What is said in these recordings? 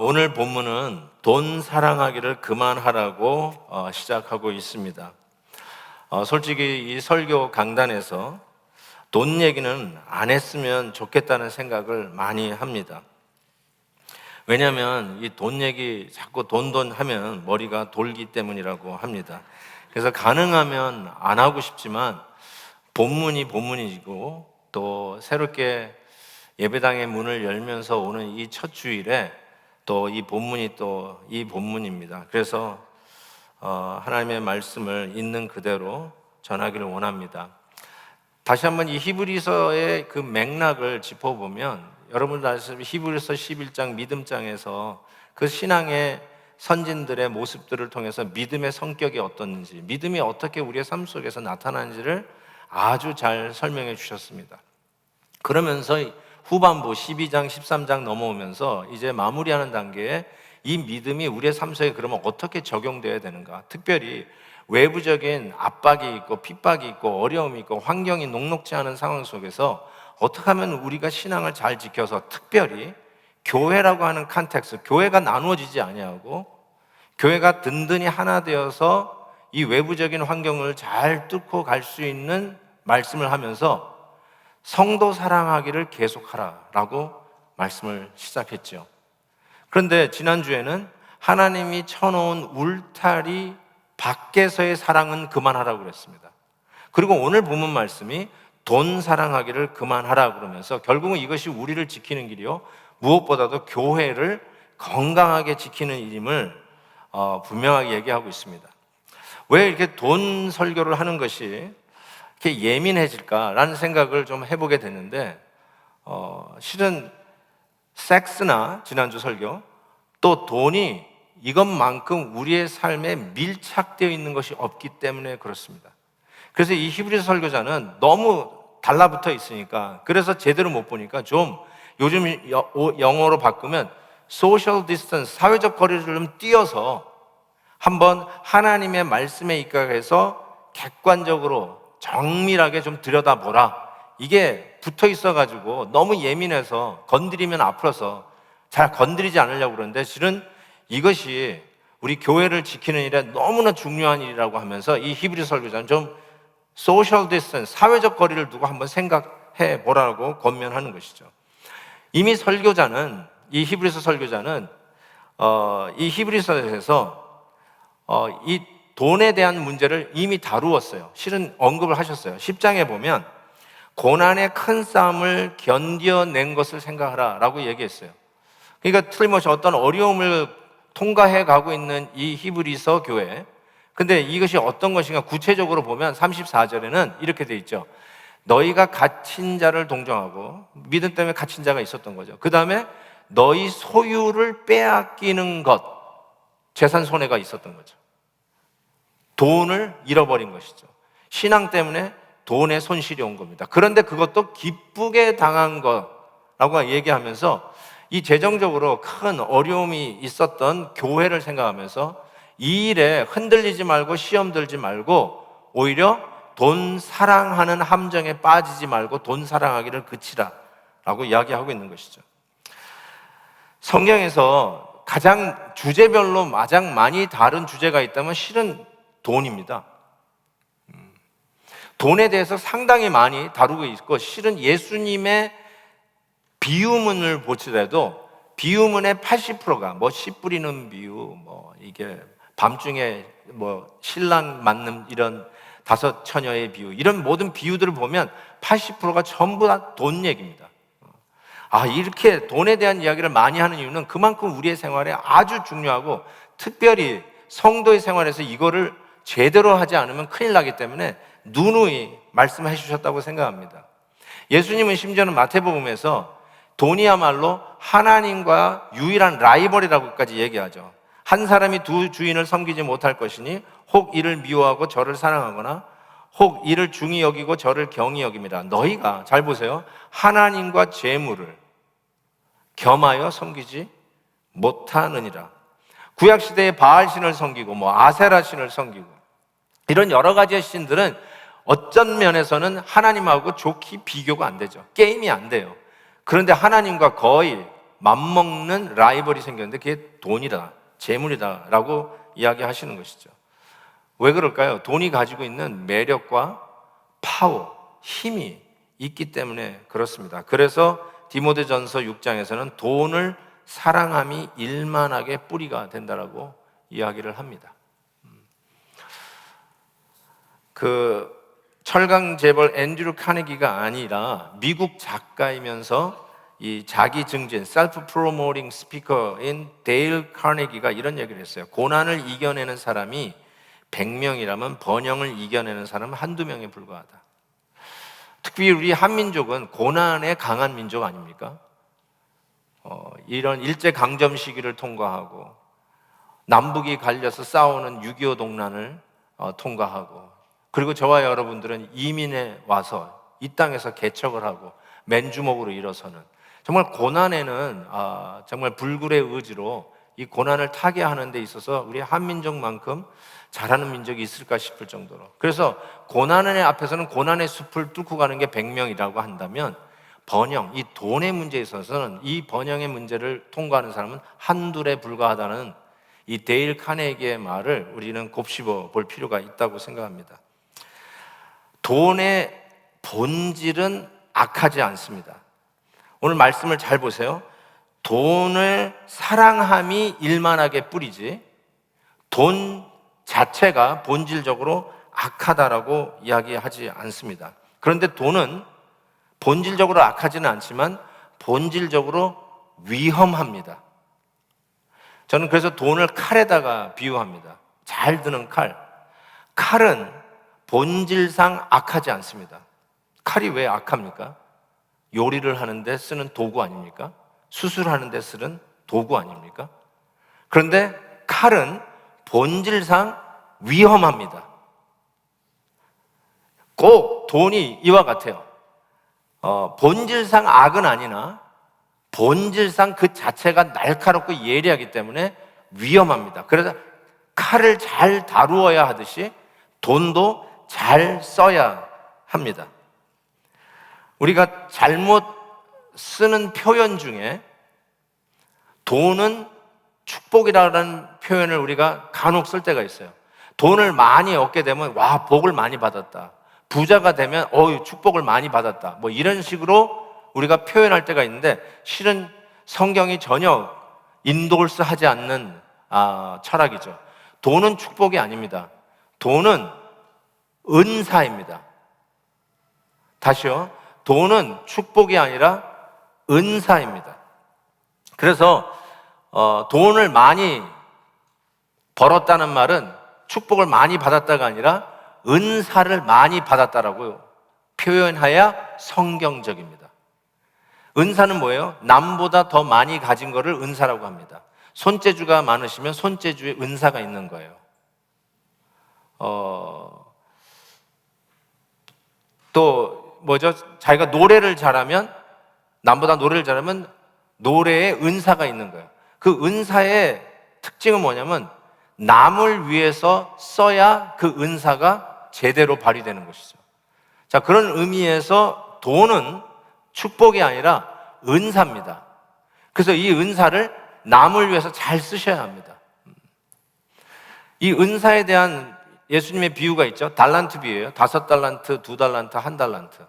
오늘 본문은 돈 사랑하기를 그만하라고 시작하고 있습니다. 솔직히 이 설교 강단에서 돈 얘기는 안 했으면 좋겠다는 생각을 많이 합니다. 왜냐하면 이 돈 얘기 자꾸 돈 하면 머리가 돌기 때문이라고 합니다. 그래서 가능하면 안 하고 싶지만 본문이 본문이고 또 새롭게 예배당의 문을 열면서 오는 이 첫 주일에 또 이 본문이 또 이 본문입니다. 그래서 하나님의 말씀을 있는 그대로 전하기를 원합니다. 다시 한번 이 히브리서의 그 맥락을 짚어보면 여러분들 아시다시피 히브리서 11장 믿음장에서 그 신앙의 선진들의 모습들을 통해서 믿음의 성격이 어떻는지, 믿음이 어떻게 우리의 삶 속에서 나타나는지를 아주 잘 설명해 주셨습니다. 그러면서 후반부 12장, 13장 넘어오면서 이제 마무리하는 단계에 이 믿음이 우리의 삶 속에 그러면 어떻게 적용되어야 되는가? 특별히 외부적인 압박이 있고 핍박이 있고 어려움이 있고 환경이 녹록지 않은 상황 속에서 어떻게 하면 우리가 신앙을 잘 지켜서 특별히 교회라고 하는 컨텍스트, 교회가 나누어지지 아니하고 교회가 든든히 하나 되어서 이 외부적인 환경을 잘 뚫고 갈 수 있는 말씀을 하면서 성도 사랑하기를 계속하라라고 말씀을 시작했죠. 그런데 지난주에는 하나님이 쳐놓은 울타리 밖에서의 사랑은 그만하라고 그랬습니다. 그리고 오늘 본문 말씀이 돈 사랑하기를 그만하라 그러면서 결국은 이것이 우리를 지키는 길이요 무엇보다도 교회를 건강하게 지키는 일임을 분명하게 얘기하고 있습니다. 왜 이렇게 돈 설교를 하는 것이 이렇게 예민해질까라는 생각을 좀 해보게 됐는데 실은 섹스나 지난주 설교 또 돈이 이것만큼 우리의 삶에 밀착되어 있는 것이 없기 때문에 그렇습니다. 그래서 이 히브리서 설교자는 너무 달라붙어 있으니까 그래서 제대로 못 보니까 좀 요즘 영어로 바꾸면 소셜 디스턴스, 사회적 거리를 좀 띄어서 한번 하나님의 말씀에 입각해서 객관적으로 정밀하게 좀 들여다보라. 이게 붙어 있어가지고 너무 예민해서 건드리면 아파서 잘 건드리지 않으려고 그러는데 실은 이것이 우리 교회를 지키는 일에 너무나 중요한 일이라고 하면서 이 히브리 설교자는 좀 소셜 디스턴스, 사회적 거리를 두고 한번 생각해 보라고 권면하는 것이죠. 이미 설교자는 이 히브리서 설교자는 이 히브리서에서 이 돈에 대한 문제를 이미 다루었어요. 실은 언급을 하셨어요. 10장에 보면 고난의 큰 싸움을 견뎌낸 것을 생각하라 라고 얘기했어요. 그러니까 틀림없이 어떤 어려움을 통과해 가고 있는 이 히브리서 교회, 근데 이것이 어떤 것인가 구체적으로 보면 34절에는 이렇게 돼 있죠. 너희가 갇힌 자를 동정하고, 믿음 때문에 갇힌 자가 있었던 거죠. 그 다음에 너희 소유를 빼앗기는 것, 재산 손해가 있었던 거죠. 돈을 잃어버린 것이죠. 신앙 때문에 돈에 손실이 온 겁니다. 그런데 그것도 기쁘게 당한 거라고 얘기하면서 이 재정적으로 큰 어려움이 있었던 교회를 생각하면서 이 일에 흔들리지 말고 시험 들지 말고 오히려 돈 사랑하는 함정에 빠지지 말고 돈 사랑하기를 그치라 라고 이야기하고 있는 것이죠. 성경에서 가장 주제별로 가장 많이 다룬 주제가 있다면 실은 돈입니다. 돈에 대해서 상당히 많이 다루고 있고 실은 예수님의 비유문을 보더라도 비유문의 80%가 씨 뿌리는 비유, 이게 밤중에 신랑 맞는 이런 5 처녀의 비유, 이런 모든 비유들을 보면 80%가 전부 다 돈 얘기입니다. 이렇게 돈에 대한 이야기를 많이 하는 이유는 그만큼 우리의 생활에 아주 중요하고 특별히 성도의 생활에서 이거를 제대로 하지 않으면 큰일 나기 때문에 누누이 말씀해 주셨다고 생각합니다. 예수님은 심지어는 마태복음에서 돈이야말로 하나님과 유일한 라이벌이라고까지 얘기하죠. 한 사람이 두 주인을 섬기지 못할 것이니 혹 이를 미워하고 저를 사랑하거나 혹 이를 중히 여기고 저를 경히 여깁니다. 너희가 잘 보세요. 하나님과 재물을 겸하여 섬기지 못하느니라. 구약시대에 바알신을 섬기고 아세라신을 섬기고 이런 여러 가지의 신들은 어떤 면에서는 하나님하고 좋게 비교가 안 되죠. 게임이 안 돼요. 그런데 하나님과 거의 맞먹는 라이벌이 생겼는데 그게 돈이다, 재물이다라고 이야기하시는 것이죠. 왜 그럴까요? 돈이 가지고 있는 매력과 파워, 힘이 있기 때문에 그렇습니다. 그래서 디모데전서 6장에서는 돈을 사랑함이 일만하게 뿌리가 된다라고 이야기를 합니다. 그 철강 재벌 앤드류 카네기가 아니라 미국 작가이면서 이 자기 증진, 셀프 프로모팅 스피커인 데일 카네기가 이런 얘기를 했어요. 고난을 이겨내는 사람이 100명이라면 번영을 이겨내는 사람은 한두 명에 불과하다. 특히 우리 한민족은 고난에 강한 민족 아닙니까? 이런 일제강점 시기를 통과하고 남북이 갈려서 싸우는 6.25 동란을 통과하고, 그리고 저와 여러분들은 이민에 와서 이 땅에서 개척을 하고 맨주먹으로 일어서는, 정말 고난에는 정말 불굴의 의지로 이 고난을 타개하는 데 있어서 우리 한민족만큼 잘하는 민족이 있을까 싶을 정도로. 그래서 고난의 앞에서는 고난의 숲을 뚫고 가는 게 100명이라고 한다면, 번영, 이 돈의 문제에 있어서는 이 번영의 문제를 통과하는 사람은 한둘에 불과하다는 이 데일 카네기의 말을 우리는 곱씹어 볼 필요가 있다고 생각합니다. 돈의 본질은 악하지 않습니다. 오늘 말씀을 잘 보세요. 돈을 사랑함이 일만하게 뿌리지 돈 자체가 본질적으로 악하다라고 이야기하지 않습니다. 그런데 돈은 본질적으로 악하지는 않지만 본질적으로 위험합니다. 저는 그래서 돈을 칼에다가 비유합니다. 잘 드는 칼. 칼은 본질상 악하지 않습니다. 칼이 왜 악합니까? 요리를 하는데 쓰는 도구 아닙니까? 수술하는 데 쓰는 도구 아닙니까? 그런데 칼은 본질상 위험합니다. 꼭 돈이 이와 같아요. 본질상 악은 아니나 본질상 그 자체가 날카롭고 예리하기 때문에 위험합니다. 그래서 칼을 잘 다루어야 하듯이 돈도 잘 써야 합니다. 우리가 잘못 쓰는 표현 중에 돈은 축복이라는 표현을 우리가 간혹 쓸 때가 있어요. 돈을 많이 얻게 되면 와, 복을 많이 받았다. 부자가 되면 축복을 많이 받았다. 뭐 이런 식으로 우리가 표현할 때가 있는데, 실은 성경이 전혀 인도를 하지 않는 철학이죠. 돈은 축복이 아닙니다. 돈은 은사입니다. 다시요. 돈은 축복이 아니라 은사입니다. 그래서 돈을 많이 벌었다는 말은 축복을 많이 받았다가 아니라 은사를 많이 받았다라고 표현해야 성경적입니다. 은사는 뭐예요? 남보다 더 많이 가진 거를 은사라고 합니다. 손재주가 많으시면 손재주에 은사가 있는 거예요. 또 뭐죠? 자기가 노래를 잘하면, 남보다 노래를 잘하면 노래에 은사가 있는 거예요. 그 은사의 특징은 뭐냐면 남을 위해서 써야 그 은사가 제대로 발휘되는 것이죠. 자, 그런 의미에서 돈은 축복이 아니라 은사입니다. 그래서 이 은사를 남을 위해서 잘 쓰셔야 합니다. 이 은사에 대한 예수님의 비유가 있죠. 달란트 비유예요. 5달란트, 2달란트, 1달란트.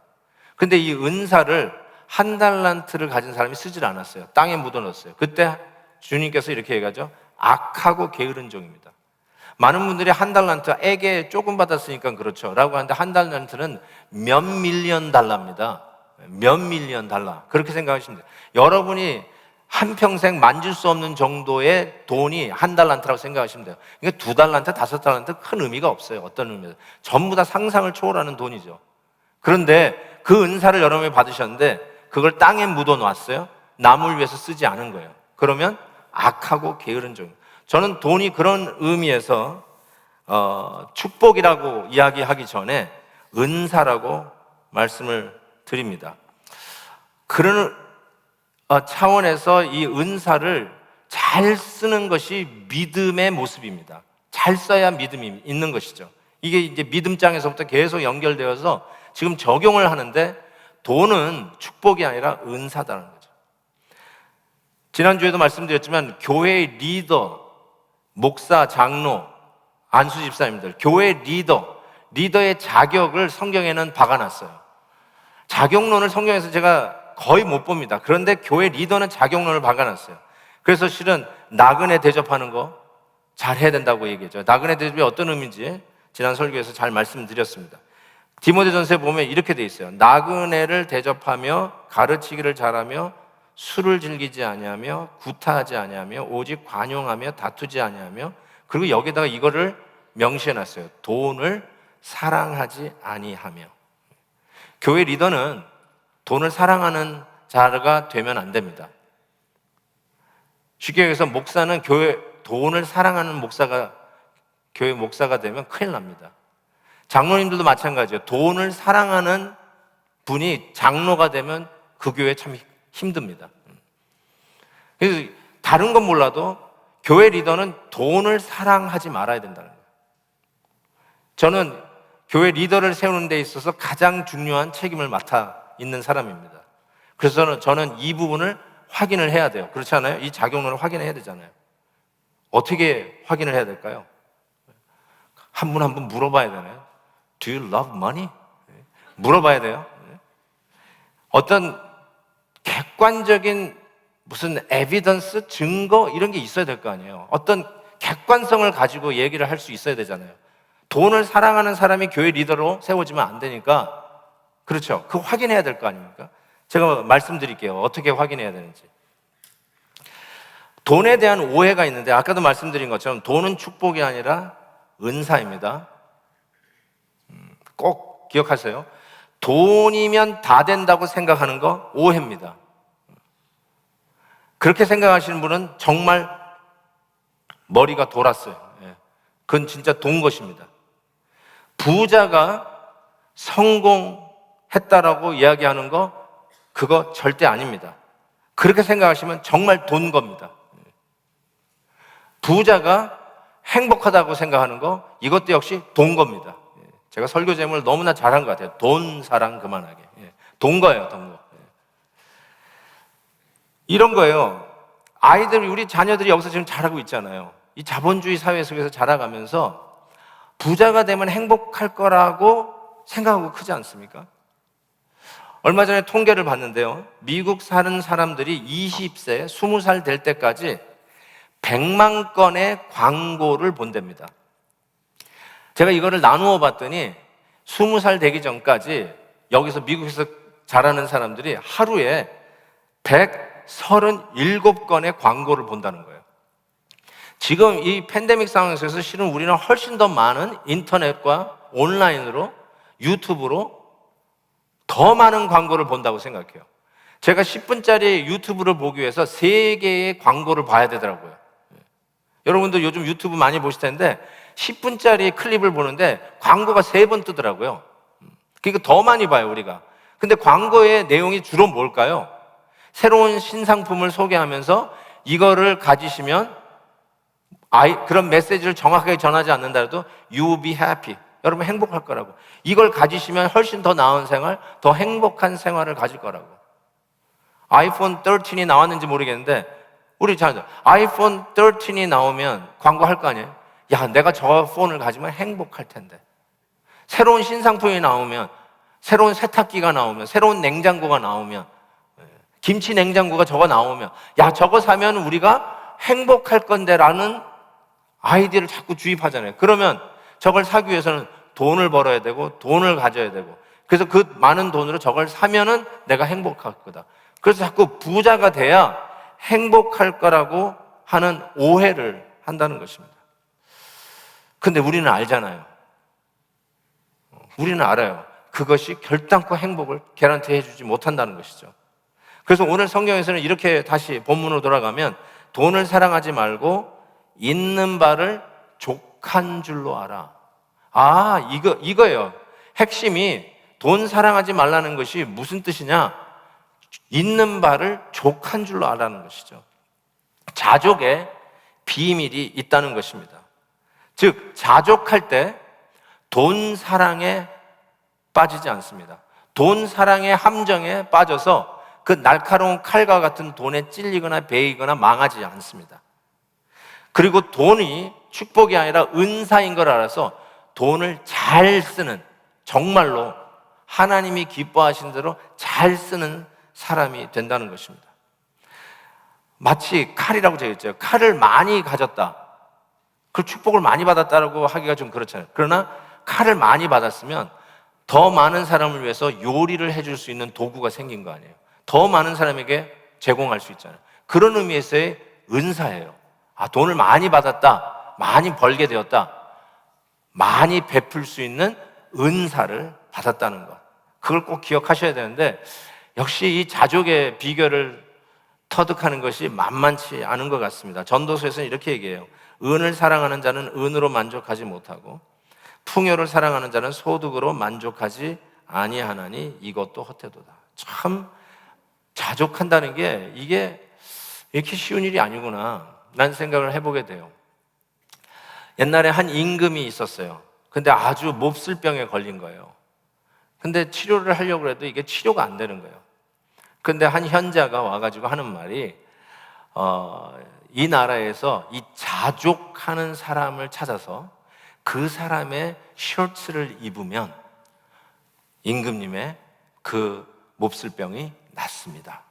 근데 이 은사를 1달란트를 가진 사람이 쓰질 않았어요. 땅에 묻어넣었어요. 그때 주님께서 이렇게 얘기하죠. 악하고 게으른 종입니다. 많은 분들이 1달란트, 에게 조금 받았으니까 그렇죠 라고 하는데, 1달란트는 몇 밀리언 달러입니다. 몇 밀리언 달러. 그렇게 생각하시면 돼요. 여러분이 한평생 만질 수 없는 정도의 돈이 1달란트라고 생각하시면 돼요. 그러니까 2달란트, 5달란트 큰 의미가 없어요. 어떤 의미에서. 전부 다 상상을 초월하는 돈이죠. 그런데 그 은사를 여러분이 받으셨는데 그걸 땅에 묻어놨어요. 남을 위해서 쓰지 않은 거예요. 그러면 악하고 게으른 종. 저는 돈이 그런 의미에서 축복이라고 이야기하기 전에 은사라고 말씀을 드립니다. 그런 차원에서 이 은사를 잘 쓰는 것이 믿음의 모습입니다. 잘 써야 믿음이 있는 것이죠. 이게 이제 믿음장에서부터 계속 연결되어서 지금 적용을 하는데, 돈은 축복이 아니라 은사다는 거죠. 지난주에도 말씀드렸지만 교회의 리더, 목사, 장로, 안수 집사님들, 교회 리더의 자격을 성경에는 박아놨어요. 자격론을 성경에서 제가 거의 못 봅니다. 그런데 교회 리더는 자격론을 박아놨어요. 그래서 실은 나그네 대접하는 거 잘 해야 된다고 얘기했죠. 나그네 대접이 어떤 의미인지 지난 설교에서 잘 말씀드렸습니다. 디모데전서에 보면 이렇게 돼 있어요. 나그네를 대접하며 가르치기를 잘하며 술을 즐기지 아니하며 구타하지 아니하며 오직 관용하며 다투지 아니하며, 그리고 여기다가 이거를 명시해놨어요. 돈을 사랑하지 아니하며. 교회 리더는 돈을 사랑하는 자가 되면 안 됩니다. 쉽게 얘기해서 목사는 돈을 사랑하는 교회 목사가 되면 큰일 납니다. 장로님들도 마찬가지예요. 돈을 사랑하는 분이 장로가 되면 그 교회 참 힘듭니다. 그래서 다른 건 몰라도 교회 리더는 돈을 사랑하지 말아야 된다는 거예요. 저는 교회 리더를 세우는 데 있어서 가장 중요한 책임을 맡아 있는 사람입니다. 그래서 저는 이 부분을 확인을 해야 돼요. 그렇지 않아요? 이 자격론을 확인해야 되잖아요. 어떻게 확인을 해야 될까요? 한 분 한 분 물어봐야 되나요? Do you love money? 물어봐야 돼요. 어떤 객관적인 무슨 에비던스, 증거 이런 게 있어야 될 거 아니에요. 어떤 객관성을 가지고 얘기를 할 수 있어야 되잖아요. 돈을 사랑하는 사람이 교회 리더로 세워지면 안 되니까, 그렇죠. 그거 확인해야 될 거 아닙니까? 제가 말씀드릴게요. 어떻게 확인해야 되는지. 돈에 대한 오해가 있는데, 아까도 말씀드린 것처럼 돈은 축복이 아니라 은사입니다. 꼭 기억하세요. 돈이면 다 된다고 생각하는 거 오해입니다. 그렇게 생각하시는 분은 정말 머리가 돌았어요. 그건 진짜 돈 것입니다. 부자가 성공했다라고 이야기하는 거, 그거 절대 아닙니다. 그렇게 생각하시면 정말 돈 겁니다. 부자가 행복하다고 생각하는 거, 이것도 역시 돈 겁니다. 제가 설교 제목을 너무나 잘한 것 같아요. 돈 사랑 그만하게. 돈 거예요, 돈 거. 이런 거예요. 우리 자녀들이 여기서 지금 자라고 있잖아요. 이 자본주의 사회 속에서 자라가면서 부자가 되면 행복할 거라고 생각하고 크지 않습니까? 얼마 전에 통계를 봤는데요. 미국 사는 사람들이 20세, 20살 될 때까지 100만 건의 광고를 본답니다. 제가 이거를 나누어 봤더니 20살 되기 전까지 여기서 미국에서 자라는 사람들이 하루에 137건의 광고를 본다는 거예요. 지금 이 팬데믹 상황에서 실은 우리는 훨씬 더 많은 인터넷과 온라인으로, 유튜브로 더 많은 광고를 본다고 생각해요. 제가 10분짜리 유튜브를 보기 위해서 3개의 광고를 봐야 되더라고요. 여러분도 요즘 유튜브 많이 보실 텐데 10분짜리 클립을 보는데 광고가 3번 뜨더라고요. 그러니까 더 많이 봐요, 우리가. 근데 광고의 내용이 주로 뭘까요? 새로운 신상품을 소개하면서 이거를 가지시면 그런 메시지를 정확하게 전하지 않는다 해도 You will be happy. 여러분 행복할 거라고. 이걸 가지시면 훨씬 더 나은 생활, 더 행복한 생활을 가질 거라고. 아이폰 13이 나왔는지 모르겠는데 우리 자녀들 아이폰 13이 나오면 광고할 거 아니에요? 야, 내가 저 폰을 가지면 행복할 텐데. 새로운 신상품이 나오면, 새로운 세탁기가 나오면, 새로운 냉장고가 나오면, 김치 냉장고가 저거 나오면, 야, 저거 사면 우리가 행복할 건데 라는 아이디어를 자꾸 주입하잖아요. 그러면 저걸 사기 위해서는 돈을 벌어야 되고 돈을 가져야 되고, 그래서 그 많은 돈으로 저걸 사면은 내가 행복할 거다. 그래서 자꾸 부자가 돼야 행복할 거라고 하는 오해를 한다는 것입니다. 근데 우리는 알잖아요. 우리는 알아요. 그것이 결단코 행복을 개런티 해주지 못한다는 것이죠. 그래서 오늘 성경에서는 이렇게 다시 본문으로 돌아가면 돈을 사랑하지 말고 있는 바를 족한 줄로 알아. 이거예요. 핵심이 돈 사랑하지 말라는 것이 무슨 뜻이냐? 있는 바를 족한 줄로 알라는 것이죠. 자족에 비밀이 있다는 것입니다. 즉, 자족할 때 돈 사랑에 빠지지 않습니다. 돈 사랑의 함정에 빠져서 그 날카로운 칼과 같은 돈에 찔리거나 베이거나 망하지 않습니다. 그리고 돈이 축복이 아니라 은사인 걸 알아서 돈을 잘 쓰는, 정말로 하나님이 기뻐하신 대로 잘 쓰는 사람이 된다는 것입니다. 마치 칼이라고 되어 있죠. 칼을 많이 가졌다, 그 축복을 많이 받았다라고 하기가 좀 그렇잖아요. 그러나 칼을 많이 받았으면 더 많은 사람을 위해서 요리를 해줄 수 있는 도구가 생긴 거 아니에요. 더 많은 사람에게 제공할 수 있잖아요. 그런 의미에서의 은사예요. 돈을 많이 받았다, 많이 벌게 되었다, 많이 베풀 수 있는 은사를 받았다는 것, 그걸 꼭 기억하셔야 되는데, 역시 이 자족의 비결을 터득하는 것이 만만치 않은 것 같습니다. 전도서에서는 이렇게 얘기해요. 은을 사랑하는 자는 은으로 만족하지 못하고 풍요를 사랑하는 자는 소득으로 만족하지 아니하나니 이것도 헛되도다. 참, 자족한다는 게 이게 이렇게 쉬운 일이 아니구나 라는 생각을 해보게 돼요. 옛날에 한 임금이 있었어요. 근데 아주 몹쓸 병에 걸린 거예요. 근데 치료를 하려고 해도 이게 치료가 안 되는 거예요. 근데 한 현자가 와가지고 하는 말이, 이 나라에서 이 자족하는 사람을 찾아서 그 사람의 셔츠를 입으면 임금님의 그 몹쓸 병이 낫습니다.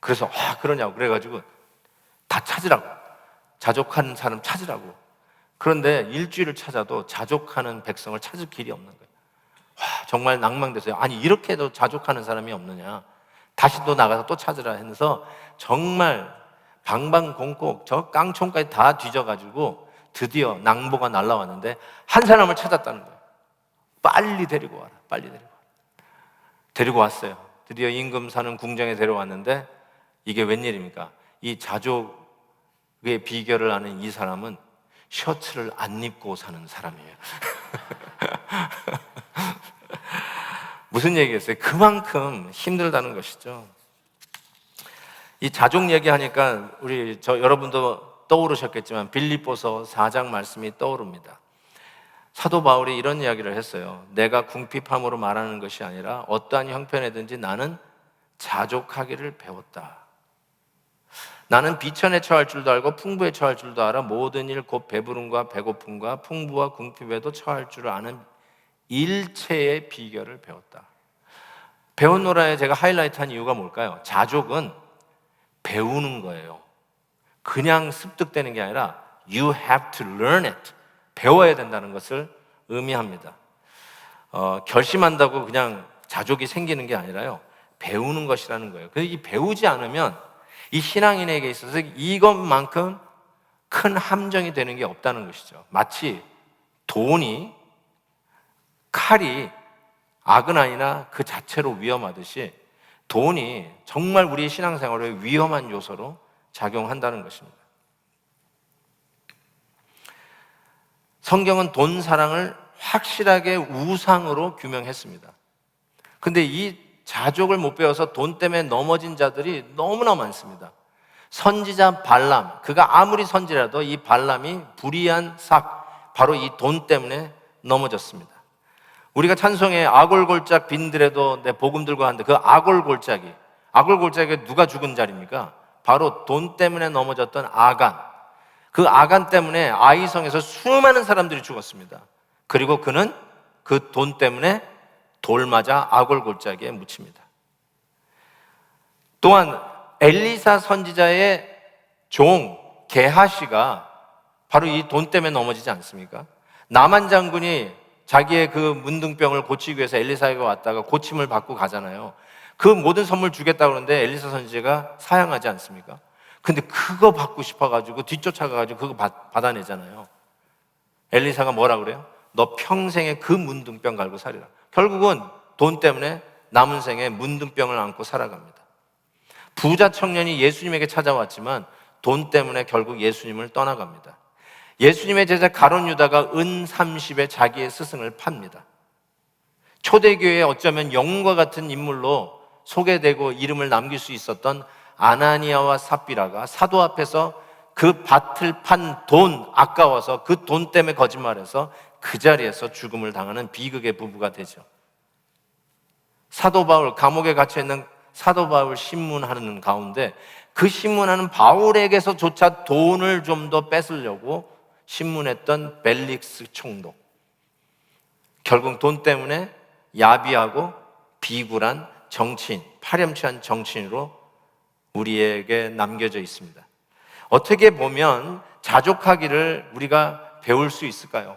그래서 그러냐고 그래가지고 다 찾으라고, 자족하는 사람 찾으라고. 그런데 일주일을 찾아도 자족하는 백성을 찾을 길이 없는 거예요. 정말 낭망돼서요. 아니, 이렇게도 자족하는 사람이 없느냐, 다시 또 나가서 또 찾으라 해서 정말 방방곡곡 저 깡총까지 다 뒤져가지고 드디어 낭보가 날라왔는데 한 사람을 찾았다는 거예요. 빨리 데리고 와라, 빨리 데리고 와라. 데리고 왔어요. 드디어 임금 사는 궁정에 데려왔는데 이게 웬일입니까? 이 자족의 비결을 아는 이 사람은 셔츠를 안 입고 사는 사람이에요. 무슨 얘기겠어요? 그만큼 힘들다는 것이죠. 이 자족 얘기하니까 여러분도 떠오르셨겠지만 빌립보서 4장 말씀이 떠오릅니다. 사도 바울이 이런 이야기를 했어요. 내가 궁핍함으로 말하는 것이 아니라 어떠한 형편이든지 나는 자족하기를 배웠다. 나는 비천에 처할 줄도 알고 풍부에 처할 줄도 알아 모든 일 곧 배부름과 배고픔과 풍부와 궁핍에도 처할 줄 아는 일체의 비결을 배웠다. 배웠노라에 제가 하이라이트한 이유가 뭘까요? 자족은 배우는 거예요. 그냥 습득되는 게 아니라 You have to learn it. 배워야 된다는 것을 의미합니다. 결심한다고 그냥 자족이 생기는 게 아니라요, 배우는 것이라는 거예요. 그래서 이 배우지 않으면 이 신앙인에게 있어서 이것만큼 큰 함정이 되는 게 없다는 것이죠. 마치 돈이, 칼이 악은 아니나 그 자체로 위험하듯이 돈이 정말 우리의 신앙생활에 위험한 요소로 작용한다는 것입니다. 성경은 돈 사랑을 확실하게 우상으로 규명했습니다. 근데 이 자족을 못 배워서 돈 때문에 넘어진 자들이 너무나 많습니다. 선지자 발람, 그가 아무리 선지라도 이 발람이 불의한 삭, 바로 이 돈 때문에 넘어졌습니다. 우리가 찬송에 아골골짝 빈들에도 내 복음 들고 하는데 그 아골골짝이 누가 죽은 자리입니까? 바로 돈 때문에 넘어졌던 아간. 그 아간 때문에 아이성에서 수많은 사람들이 죽었습니다. 그리고 그는 그 돈 때문에 돌 맞아 아골골짜기에 묻힙니다. 또한 엘리사 선지자의 종 게하시가 바로 이 돈 때문에 넘어지지 않습니까? 나만 장군이 자기의 그 문둥병을 고치기 위해서 엘리사에게 왔다가 고침을 받고 가잖아요. 그 모든 선물 주겠다고 그러는데 엘리사 선지자가 사양하지 않습니까? 근데 그거 받고 싶어가지고 뒤쫓아가가지고 그거 받아내잖아요. 엘리사가 뭐라 그래요? 너 평생에 그 문둥병 갈고 살이라. 결국은 돈 때문에 남은 생에 문둥병을 안고 살아갑니다. 부자 청년이 예수님에게 찾아왔지만 돈 때문에 결국 예수님을 떠나갑니다. 예수님의 제자 가룟 유다가 은 30에 자기의 스승을 팝니다. 초대교회에 어쩌면 영웅과 같은 인물로 소개되고 이름을 남길 수 있었던 아나니아와 삽비라가 사도 앞에서 그 밭을 판 돈 아까워서 그 돈 때문에 거짓말해서 그 자리에서 죽음을 당하는 비극의 부부가 되죠. 사도 바울 감옥에 갇혀있는 사도 바울 신문하는 가운데 그 신문하는 바울에게서조차 돈을 좀 더 뺏으려고 신문했던 벨릭스 총독. 결국 돈 때문에 야비하고 비굴한 정치인, 파렴치한 정치인으로 우리에게 남겨져 있습니다. 어떻게 보면 자족하기를 우리가 배울 수 있을까요?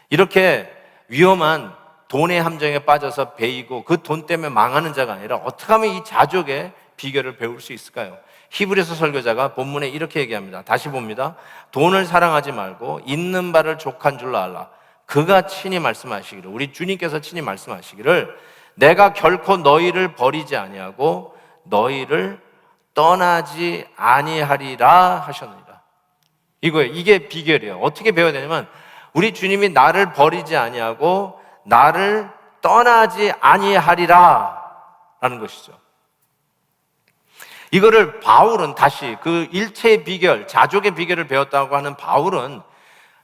이렇게 위험한 돈의 함정에 빠져서 베이고 그 돈 때문에 망하는 자가 아니라 어떻게 하면 이 자족의 비결을 배울 수 있을까요? 히브리서 설교자가 본문에 이렇게 얘기합니다. 다시 봅니다. 돈을 사랑하지 말고 있는 바를 족한 줄로 알라. 그가 친히 말씀하시기를, 우리 주님께서 친히 말씀하시기를, 내가 결코 너희를 버리지 아니하고 너희를 떠나지 아니하리라 하셨느니라. 이거예요. 이게 비결이에요. 어떻게 배워야 되냐면 우리 주님이 나를 버리지 아니하고 나를 떠나지 아니하리라 라는 것이죠. 이거를 바울은 다시 그 일체의 비결, 자족의 비결을 배웠다고 하는 바울은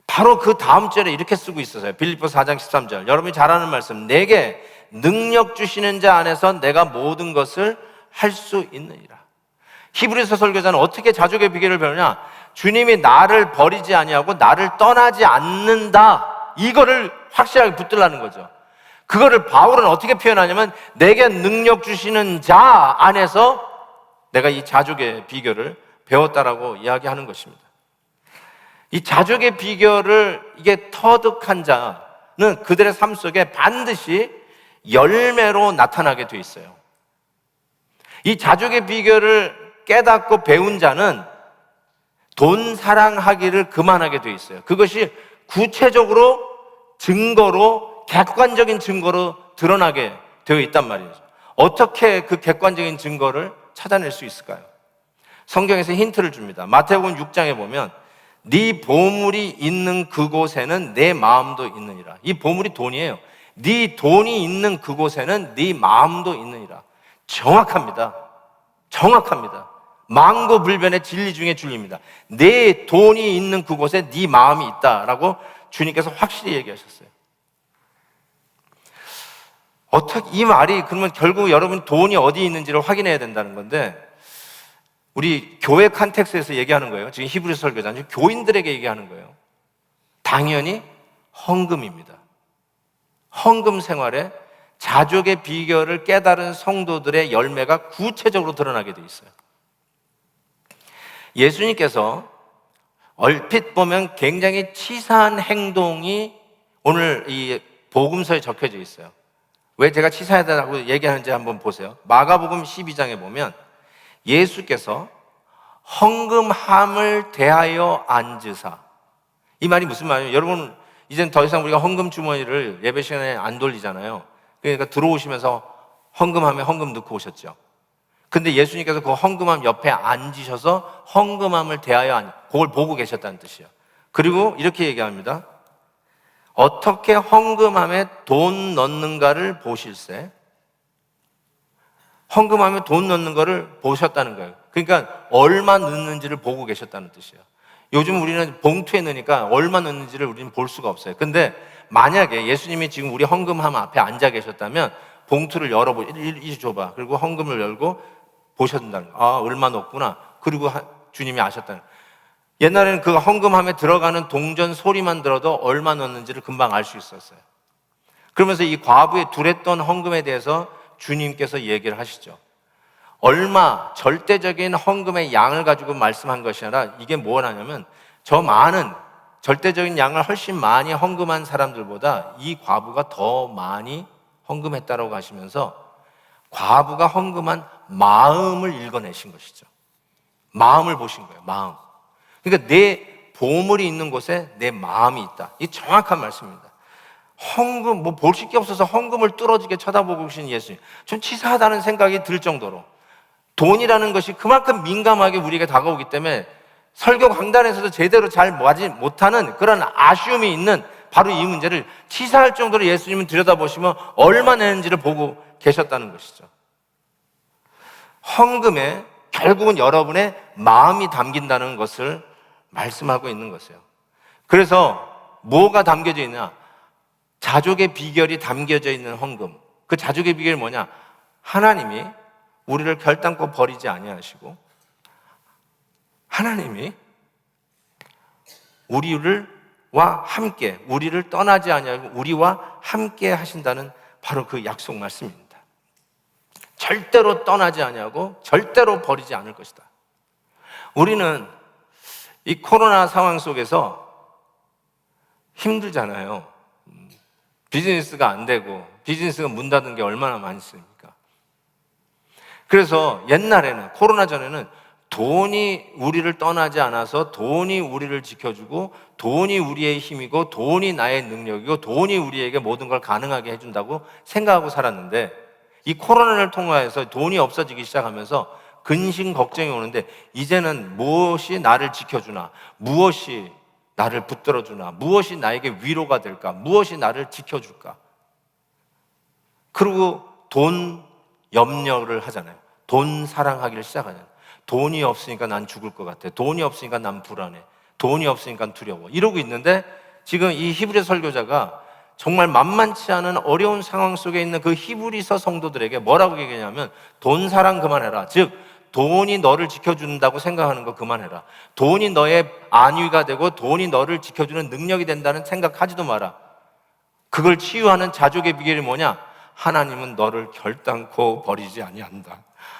바로 그 다음 절에 이렇게 쓰고 있었어요. 빌립보서 4장 13절. 여러분이 잘 아는 말씀. 내게 능력 주시는 자 안에서 내가 모든 것을 할 수 있느니라. 히브리서 설교자는 어떻게 자족의 비결을 배우냐? 주님이 나를 버리지 아니하고 나를 떠나지 않는다. 이거를 확실하게 붙들라는 거죠. 그거를 바울은 어떻게 표현하냐면 내게 능력 주시는 자 안에서 내가 이 자족의 비결을 배웠다라고 이야기하는 것입니다. 이 자족의 비결을 이게 터득한 자는 그들의 삶 속에 반드시 열매로 나타나게 돼 있어요. 이 자족의 비결을 깨닫고 배운 자는 돈 사랑하기를 그만하게 돼 있어요. 그것이 구체적으로 증거로, 객관적인 증거로 드러나게 되어 있단 말이죠. 어떻게 그 객관적인 증거를 찾아낼 수 있을까요? 성경에서 힌트를 줍니다. 마태복음 6장에 보면 네 보물이 있는 그곳에는 내 마음도 있느니라. 이 보물이 돈이에요. 네 돈이 있는 그곳에는 네 마음도 있느니라. 정확합니다. 정확합니다. 망고불변의 진리 중에 진리입니다. 내 돈이 있는 그곳에 네 마음이 있다라고 주님께서 확실히 얘기하셨어요. 어떻게 이 말이 그러면 결국 여러분 돈이 어디 있는지를 확인해야 된다는 건데 우리 교회 컨텍스트에서 얘기하는 거예요. 지금 히브리서 설교자는 교인들에게 얘기하는 거예요. 당연히 헌금입니다. 헌금 생활에 자족의 비결을 깨달은 성도들의 열매가 구체적으로 드러나게 돼 있어요. 예수님께서 얼핏 보면 굉장히 치사한 행동이 오늘 이 복음서에 적혀져 있어요. 왜 제가 치사하다고 얘기하는지 한번 보세요. 마가복음 12장에 보면 예수께서 헌금함을 대하여 앉으사. 이 말이 무슨 말이에요? 여러분 이젠 더 이상 우리가 헌금 주머니를 예배 시간에 안 돌리잖아요. 그러니까 들어오시면서 헌금함에 헌금 넣고 오셨죠. 근데 예수님께서 그 헌금함 옆에 앉으셔서 헌금함을 대하여 그걸 보고 계셨다는 뜻이에요. 그리고 이렇게 얘기합니다. 어떻게 헌금함에 돈 넣는가를 보실세. 헌금함에 돈 넣는 거를 보셨다는 거예요. 그러니까 얼마 넣는지를 보고 계셨다는 뜻이에요. 요즘 우리는 봉투에 넣으니까 얼마 넣는지를 우리는 볼 수가 없어요. 근데 만약에 예수님이 지금 우리 헌금함 앞에 앉아 계셨다면 봉투를 열어보고 이리 줘봐. 그리고 헌금을 열고 보셨다는 거예요. 아, 얼마 넣었구나. 그리고 주님이 아셨다는 거예요. 옛날에는 그 헌금함에 들어가는 동전 소리만 들어도 얼마 넣었는지를 금방 알 수 있었어요. 그러면서 이 과부의 두랬던 헌금에 대해서 주님께서 얘기를 하시죠. 얼마, 절대적인 헌금의 양을 가지고 말씀한 것이 아니라 이게 뭐냐면 저 많은 절대적인 양을 훨씬 많이 헌금한 사람들보다 이 과부가 더 많이 헌금했다라고 하시면서 과부가 헌금한 마음을 읽어내신 것이죠. 마음을 보신 거예요. 마음. 그러니까 내 보물이 있는 곳에 내 마음이 있다. 이 정확한 말씀입니다. 헌금, 뭐 볼 게 없어서 헌금을 뚫어지게 쳐다보고 계신 예수님. 좀 치사하다는 생각이 들 정도로 돈이라는 것이 그만큼 민감하게 우리에게 다가오기 때문에 설교 강단에서도 제대로 잘 하지 못하는 그런 아쉬움이 있는 바로 이 문제를 치사할 정도로 예수님은 들여다보시면 얼마 내는지를 보고 계셨다는 것이죠. 헌금에 결국은 여러분의 마음이 담긴다는 것을 말씀하고 있는 것이에요. 그래서 뭐가 담겨져 있냐? 자족의 비결이 담겨져 있는 헌금. 그 자족의 비결이 뭐냐? 하나님이 우리를 결단코 버리지 아니하시고 하나님이 우리를 떠나지 아니하고 우리와 함께 하신다는 바로 그 약속 말씀입니다. 절대로 떠나지 아니하고 절대로 버리지 않을 것이다. 우리는 이 코로나 상황 속에서 힘들잖아요. 비즈니스가 안 되고 비즈니스가 문 닫은 게 얼마나 많습니까? 그래서 옛날에는, 코로나 전에는 돈이 우리를 떠나지 않아서 돈이 우리를 지켜주고 돈이 우리의 힘이고 돈이 나의 능력이고 돈이 우리에게 모든 걸 가능하게 해준다고 생각하고 살았는데, 이 코로나를 통해서 돈이 없어지기 시작하면서 근심 걱정이 오는데, 이제는 무엇이 나를 지켜주나, 무엇이 나를 붙들어주나, 무엇이 나에게 위로가 될까, 무엇이 나를 지켜줄까. 그리고 돈 염려를 하잖아요. 돈 사랑하기를 시작하잖아요. 돈이 없으니까 난 죽을 것 같아. 돈이 없으니까 난 불안해. 돈이 없으니까 두려워. 이러고 있는데, 지금 이 히브리 설교자가 정말 만만치 않은 어려운 상황 속에 있는 그 히브리서 성도들에게 뭐라고 얘기하냐면, 돈 사랑 그만해라. 즉 돈이 너를 지켜준다고 생각하는 거 그만해라. 돈이 너의 안위가 되고 돈이 너를 지켜주는 능력이 된다는 생각하지도 마라. 그걸 치유하는 자족의 비결이 뭐냐? 하나님은 너를 결단코 버리지 아니한다.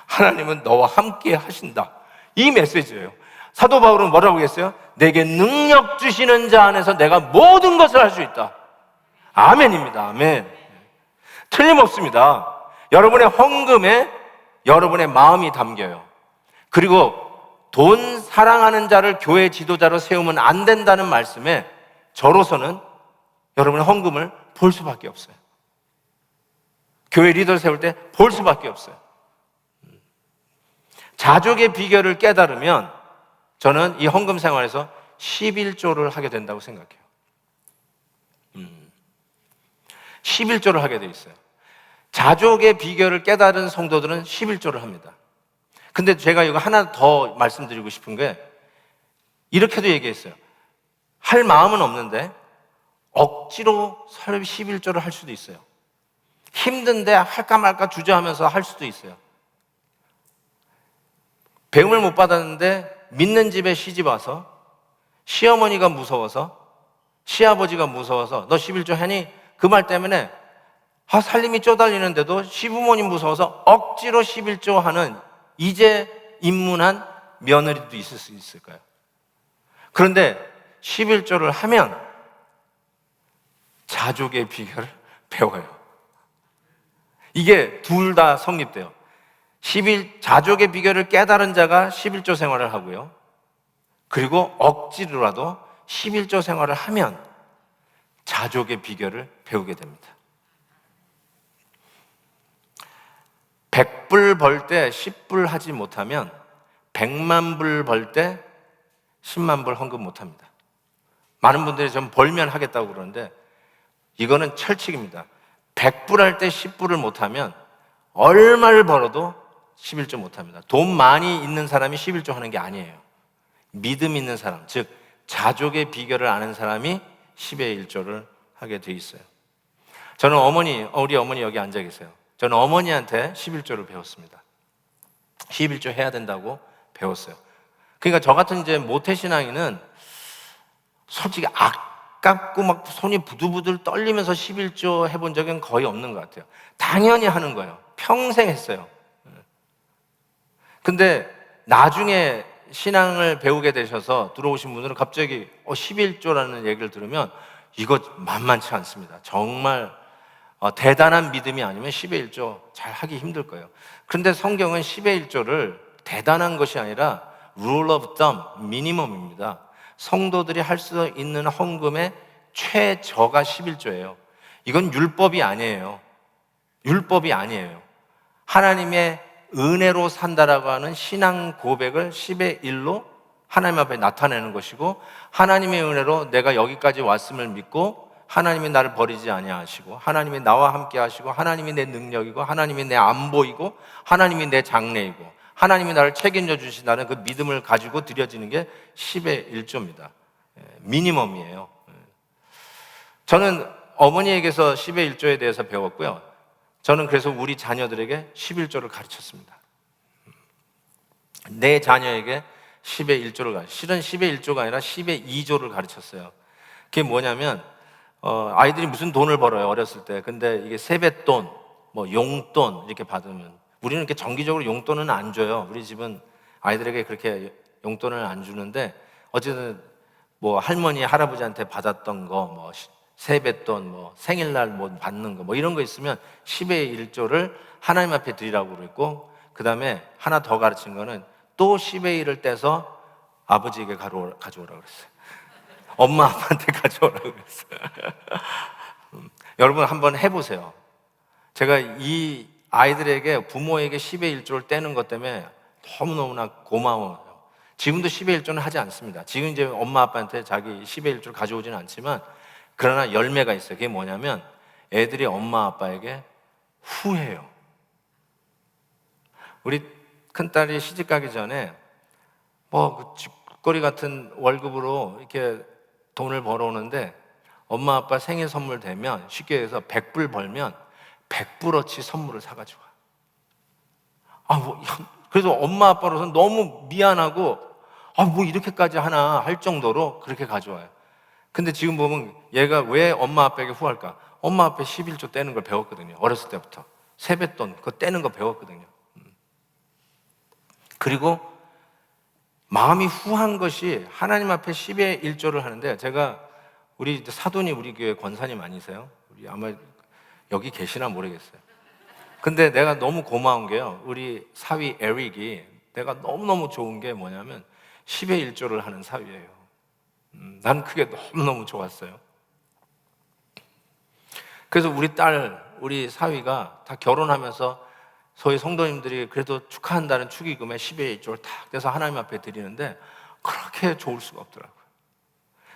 하나님은 너와 함께 하신다. 이 메시지예요. 사도 바울은 뭐라고 했어요? 내게 능력 주시는 자 안에서 내가 모든 것을 할 수 있다. 아멘입니다. 아멘. 틀림없습니다. 여러분의 헌금에 여러분의 마음이 담겨요. 그리고 돈 사랑하는 자를 교회 지도자로 세우면 안 된다는 말씀에 저로서는 여러분의 헌금을 볼 수밖에 없어요. 교회 리더를 세울 때 볼 수밖에 없어요. 자족의 비결을 깨달으면 저는 이 헌금 생활에서 11조를 하게 된다고 생각해요. 11조를 하게 돼 있어요. 자족의 비결을 깨달은 성도들은 11조를 합니다. 근데 제가 이거 하나 더 말씀드리고 싶은 게, 이렇게도 얘기했어요. 할 마음은 없는데 억지로 11조를 할 수도 있어요. 힘든데 할까 말까 주저하면서 할 수도 있어요. 배움을 못 받았는데 믿는 집에 시집 와서 시어머니가 무서워서, 시아버지가 무서워서 너 11조 하니? 그 말 때문에 살림이 쪼달리는데도 시부모님 무서워서 억지로 11조 하는 이제 입문한 며느리도 있을 수 있을까요? 그런데 11조를 하면 자족의 비결을 배워요. 이게 둘 다 성립돼요. 자족의 비결을 깨달은 자가 11조 생활을 하고요. 그리고 억지로라도 11조 생활을 하면 자족의 비결을 배우게 됩니다. 100불 벌 때 10불 하지 못하면 100만 불 벌 때 10만 불 헌금 못합니다. 많은 분들이 좀 벌면 하겠다고 그러는데 이거는 철칙입니다. 100불 할 때 10불을 못하면 얼마를 벌어도 11조 못합니다. 돈 많이 있는 사람이 11조 하는 게 아니에요. 믿음 있는 사람, 즉 자족의 비결을 아는 사람이 10의 1조를 하게 돼 있어요. 저는 우리 어머니 여기 앉아 계세요. 저는 어머니한테 11조를 배웠습니다. 11조 해야 된다고 배웠어요. 그러니까 저 같은 이제 모태신앙인은 솔직히 아깝고 막 손이 부들부들 떨리면서 11조 해본 적은 거의 없는 것 같아요. 당연히 하는 거예요. 평생 했어요. 근데 나중에 신앙을 배우게 되셔서 들어오신 분들은 갑자기 11조라는 얘기를 들으면 이거 만만치 않습니다. 정말 대단한 믿음이 아니면 10의 1조 잘 하기 힘들 거예요. 그런데 성경은 10의 1조를 대단한 것이 아니라 rule of thumb, 미니멈입니다. 성도들이 할 수 있는 헌금의 최저가 11조예요. 이건 율법이 아니에요. 율법이 아니에요. 하나님의 은혜로 산다라고 하는 신앙 고백을 10의 1로 하나님 앞에 나타내는 것이고, 하나님의 은혜로 내가 여기까지 왔음을 믿고 하나님이 나를 버리지 아니하시고 하나님이 나와 함께 하시고 하나님이 내 능력이고 하나님이 내 안보이고 하나님이 내 장래이고 하나님이 나를 책임져 주신다는 그 믿음을 가지고 드려지는 게 10의 1조입니다. 미니멈이에요. 저는 어머니에게서 10의 1조에 대해서 배웠고요. 저는 그래서 우리 자녀들에게 11조를 가르쳤습니다. 내 자녀에게 10의 1조를 실은 10의 1조가 아니라 10의 2조를 가르쳤어요. 그게 뭐냐면 아이들이 무슨 돈을 벌어요 어렸을 때. 근데 이게 세뱃돈, 뭐 용돈 이렇게 받으면 우리는 이렇게 정기적으로 용돈은 안 줘요. 우리 집은 아이들에게 그렇게 용돈을 안 주는데 어쨌든 뭐 할머니 할아버지한테 받았던 거, 뭐 세뱃돈, 뭐 생일날 뭐 받는 거, 뭐 이런 거 있으면 10의 1조를 하나님 앞에 드리라고 그랬고, 그 다음에 하나 더 가르친 거는 또 10의 1을 떼서 아버지에게 가져오라고 그랬어요. 엄마 아빠한테 가져오라고 그랬어요. 여러분 한번 해보세요. 제가 이 아이들에게 부모에게 10의 1조를 떼는 것 때문에 너무너무나 고마워요. 지금도 10의 1조는 하지 않습니다. 지금 이제 엄마 아빠한테 자기 10의 1조를 가져오지는 않지만, 그러나 열매가 있어요. 그게 뭐냐면 애들이 엄마 아빠에게 후회해요. 우리 큰딸이 시집 가기 전에 뭐 집거리 같은 월급으로 이렇게 돈을 벌어오는데 엄마 아빠 생일 선물 되면, 쉽게 해서 100불 벌면 100불어치 선물을 사가지고 와요. 그래서 엄마 아빠로서는 너무 미안하고 뭐 이렇게까지 하나 할 정도로 그렇게 가져와요. 근데 지금 보면 얘가 왜 엄마 아빠에게 후할까? 엄마 앞에 11조 떼는 걸 배웠거든요. 어렸을 때부터 세뱃돈 그거 떼는 거 배웠거든요. 그리고 마음이 후한 것이 하나님 앞에 10의 1조를 하는데, 제가 우리 사돈이 우리 교회 권사님 아니세요? 우리 아마 여기 계시나 모르겠어요. 근데 내가 너무 고마운 게요, 우리 사위 에릭이 내가 너무너무 좋은 게 뭐냐면 10의 1조를 하는 사위예요. 난 그게 너무너무 좋았어요. 그래서 우리 사위가 다 결혼하면서 소위 성도님들이 그래도 축하한다는 축의금에 10의 1조를 탁 떼서 하나님 앞에 드리는데 그렇게 좋을 수가 없더라고요.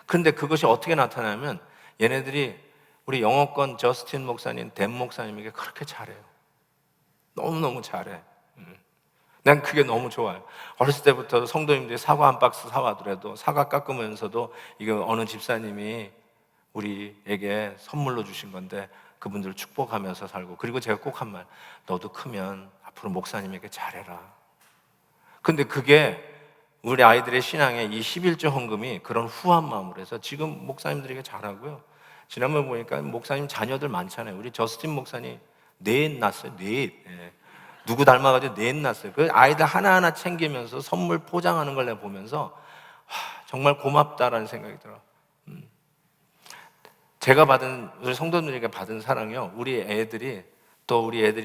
그런데 그것이 어떻게 나타나면 얘네들이 우리 영어권 저스틴 목사님, 댄 목사님에게 그렇게 잘해요. 너무너무 잘해. 난 그게 너무 좋아요. 어렸을 때부터 성도님들이 사과 한 박스 사와더라도 사과 깎으면서도 이거 어느 집사님이 우리에게 선물로 주신 건데 그분들을 축복하면서 살고, 그리고 제가 꼭 한 말, 너도 크면 앞으로 목사님에게 잘해라. 근데 그게 우리 아이들의 신앙에 이 11조 헌금이 그런 후한 마음으로 해서 지금 목사님들에게 잘하고요. 지난번 보니까 목사님 자녀들 많잖아요. 우리 저스틴 목사님 넷 낳았어요. 넷. 예. 누구 닮아가지고 넷 낳았어요. 그 아이들 하나하나 챙기면서 선물 포장하는 걸 내가 보면서 정말 고맙다라는 생각이 들어요. 제가 받은, 우리 성도들에게 받은 사랑이요, 우리 애들이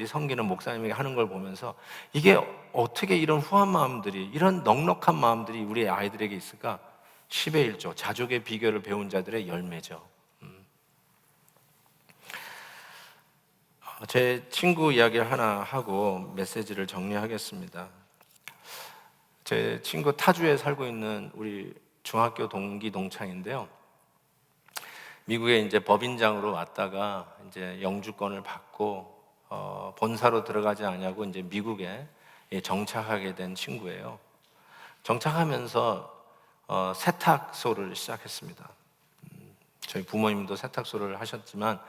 섬기는 목사님에게 하는 걸 보면서 이게 어떻게 이런 후한 마음들이, 이런 넉넉한 마음들이 우리 아이들에게 있을까? 10의 1조, 자족의 비결을 배운 자들의 열매죠. 제 친구 이야기를 하나 하고 메시지를 정리하겠습니다. 제 친구 타주에 살고 있는 우리 중학교 동기 동창인데요, 미국에 이제 법인장으로 왔다가 이제 영주권을 받고 본사로 들어가지 않냐고 이제 미국에 정착하게 된 친구예요. 정착하면서 세탁소를 시작했습니다. 저희 부모님도 세탁소를 하셨지만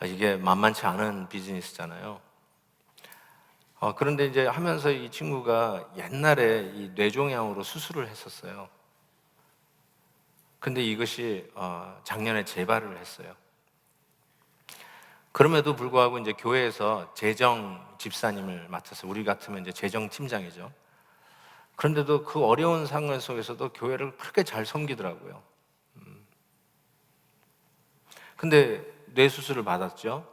이게 만만치 않은 비즈니스잖아요. 그런데 이제 하면서 이 친구가 옛날에 이 뇌종양으로 수술을 했었어요. 근데 이것이 작년에 재발을 했어요. 그럼에도 불구하고 이제 교회에서 재정 집사님을 맡아서, 우리 같으면 이제 재정 팀장이죠. 그런데도 그 어려운 상황 속에서도 교회를 그렇게 잘 섬기더라고요. 근데 뇌 수술을 받았죠.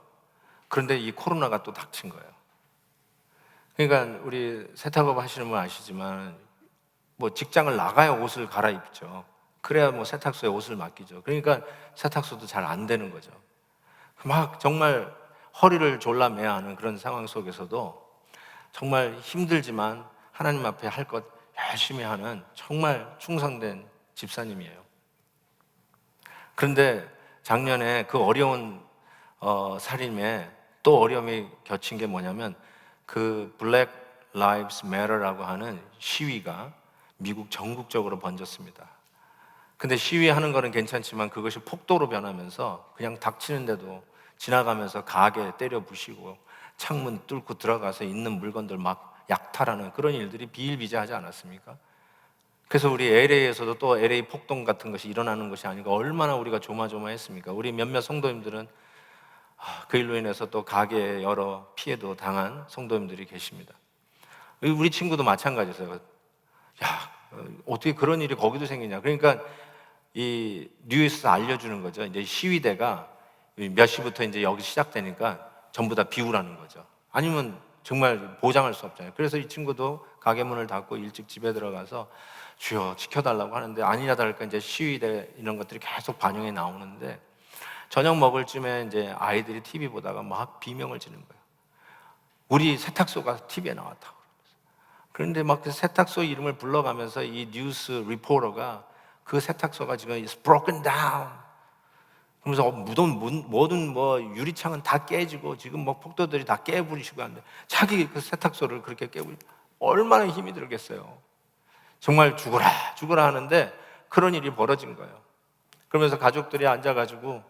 그런데 이 코로나가 또 닥친 거예요. 그러니까 우리 세탁업 하시는 분 아시지만 뭐 직장을 나가야 옷을 갈아입죠. 그래야 뭐 세탁소에 옷을 맡기죠. 그러니까 세탁소도 잘 안 되는 거죠. 막 정말 허리를 졸라매야 하는 그런 상황 속에서도 정말 힘들지만 하나님 앞에 할 것 열심히 하는 정말 충성된 집사님이에요. 그런데 작년에 그 어려운 살림에 또 어려움이 겹친 게 뭐냐면, 그 블랙 라이브스 매터라고 하는 시위가 미국 전국적으로 번졌습니다. 근데 시위하는 거는 괜찮지만 그것이 폭도로 변하면서 그냥 닥치는데도 지나가면서 가게 때려 부시고 창문 뚫고 들어가서 있는 물건들 막 약탈하는 그런 일들이 비일비재하지 않았습니까? 그래서 우리 LA에서도 또 LA 폭동 같은 것이 일어나는 것이 아니고 얼마나 우리가 조마조마했습니까? 우리 몇몇 성도님들은 그 일로 인해서 또 가게에 여러 피해도 당한 성도님들이 계십니다. 우리 친구도 마찬가지였어요. 야, 어떻게 그런 일이 거기도 생기냐. 그러니까 이 뉴스에서 알려주는 거죠. 이제 시위대가 몇 시부터 이제 여기 시작되니까 전부 다 비우라는 거죠. 아니면 정말 보장할 수 없잖아요. 그래서 이 친구도 가게 문을 닫고 일찍 집에 들어가서 주여 지켜달라고 하는데 아니냐 다를까 이제 시위대 이런 것들이 계속 반영이 나오는데 저녁 먹을 쯤에 이제 아이들이 TV 보다가 막 비명을 지는 거예요. 우리 세탁소가 TV에 나왔다고. 그런데 막 그 세탁소 이름을 불러가면서 이 뉴스 리포터가 그 세탁소가 지금 is broken down. 그러면서 모든 유리창은 다 깨지고 지금 뭐 폭도들이 다 깨부리시고 하는데 자기 그 세탁소를 그렇게 깨부리 얼마나 힘이 들겠어요. 정말 죽어라 하는데 그런 일이 벌어진 거예요. 그러면서 가족들이 앉아가지고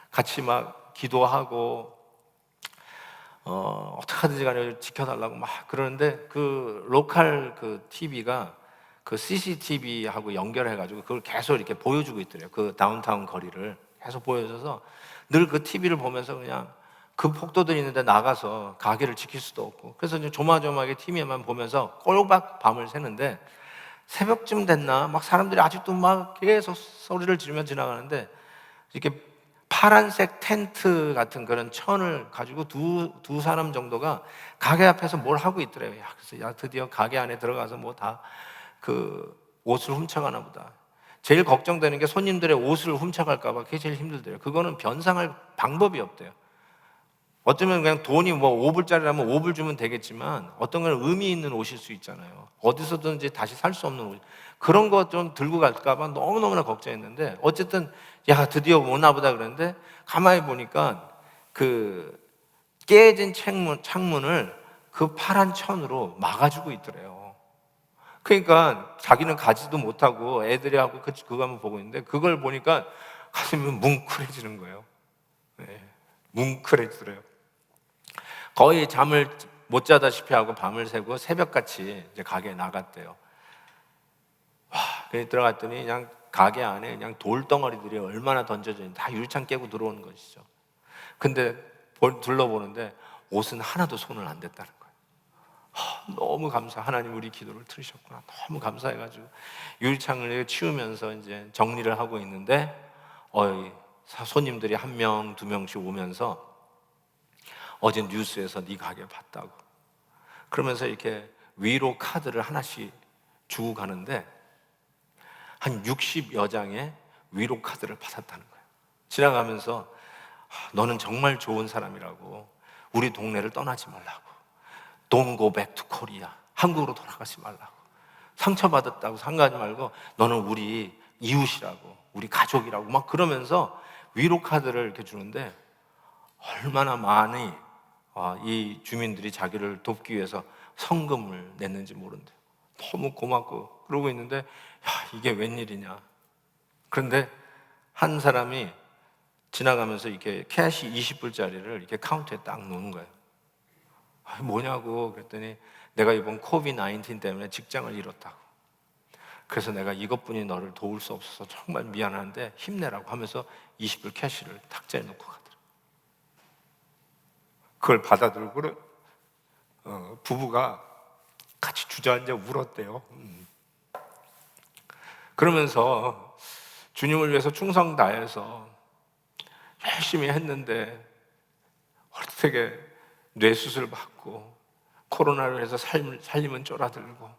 같이 막 기도하고 어떡하든지 간에 지켜달라고 막 그러는데 그 로컬 그 TV가 그 CCTV하고 연결해가지고 그걸 계속 이렇게 보여주고 있더래요. 그 다운타운 거리를 계속 보여줘서 늘 그 TV를 보면서 그냥 그 폭도들이 있는데 나가서 가게를 지킬 수도 없고 그래서 이제 조마조마하게 TV에만 보면서 꼬박 밤을 새는데 새벽쯤 됐나 막 사람들이 아직도 막 계속 소리를 지르며 지나가는데 이렇게 파란색 텐트 같은 그런 천을 가지고 두 사람 정도가 가게 앞에서 뭘 하고 있더래요. 그래서 드디어 가게 안에 들어가서 뭐 다 그 옷을 훔쳐가나 보다. 제일 걱정되는 게 손님들의 옷을 훔쳐갈까 봐 그게 제일 힘들대요. 그거는 변상할 방법이 없대요. 어쩌면 그냥 돈이 뭐 5불짜리라면 5불 주면 되겠지만 어떤 건 의미 있는 옷일 수 있잖아요. 어디서든지 다시 살 수 없는 옷. 그런 거 좀 들고 갈까 봐 너무너무나 걱정했는데 어쨌든 야 드디어 오나 보다 그랬는데 가만히 보니까 그 깨진 창문을 그 파란 천으로 막아주고 있더래요. 그러니까 자기는 가지도 못하고 애들이 하고 그거 한번 보고 있는데 그걸 보니까 가슴이 뭉클해지는 거예요. 네, 뭉클해지더래요. 거의 잠을 못 자다시피 하고 밤을 새고 새벽같이 이제 가게에 나갔대요. 그래 들어갔더니 그냥 가게 안에 그냥 돌덩어리들이 얼마나 던져져 있는데 다 유리창 깨고 들어오는 것이죠. 근데 둘러보는데 옷은 하나도 손을 안 댔다는 거예요. 너무 감사. 하나님 우리 기도를 들으셨구나. 너무 감사해가지고 유리창을 치우면서 이제 정리를 하고 있는데 손님들이 한 명, 두 명씩 오면서 어제 뉴스에서 네 가게 봤다고. 그러면서 이렇게 위로 카드를 하나씩 주고 가는데 한 60여 장의 위로 카드를 받았다는 거예요. 지나가면서 너는 정말 좋은 사람이라고 우리 동네를 떠나지 말라고 Don't go back to Korea 한국으로 돌아가지 말라고 상처받았다고 상가하지 말고 너는 우리 이웃이라고 우리 가족이라고 막 그러면서 위로 카드를 이렇게 주는데 얼마나 많이 이 주민들이 자기를 돕기 위해서 성금을 냈는지 모른대요. 너무 고맙고 그러고 있는데 이게 웬일이냐. 그런데 한 사람이 지나가면서 이렇게 캐시 20불짜리를 이렇게 카운터에 딱 놓는 거예요. 뭐냐고 그랬더니 내가 이번 코비드-19 때문에 직장을 잃었다고. 그래서 내가 이것뿐이 너를 도울 수 없어서 정말 미안한데 힘내라고 하면서 20불 캐시를 탁자에 놓고 가더라고요. 그걸 받아들고 부부가 같이 주저앉아 울었대요. 그러면서 주님을 위해서 충성 다해서 열심히 했는데 어떻게 뇌수술 받고 코로나로 해서 살림은 쫄아들고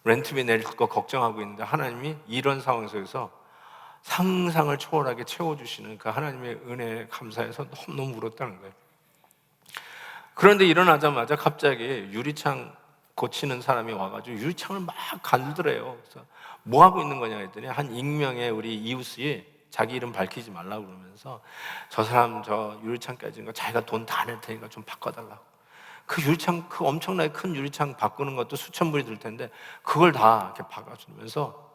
렌트비 낼 거 걱정하고 있는데 하나님이 이런 상황 속에서 상상을 초월하게 채워주시는 그 하나님의 은혜에 감사해서 너무너무 울었다는 거예요. 그런데 일어나자마자 갑자기 유리창 고치는 사람이 와가지고 유리창을 막 갈더래요. 그래서 뭐 하고 있는 거냐 했더니 한 익명의 우리 이웃이 자기 이름 밝히지 말라고 그러면서 저 사람 저 유리창 깨진 거 자기가 돈 다 낼 테니까 좀 바꿔달라고. 그 유리창 그 엄청나게 큰 유리창 바꾸는 것도 수천 불이 들 텐데 그걸 다 이렇게 박아주면서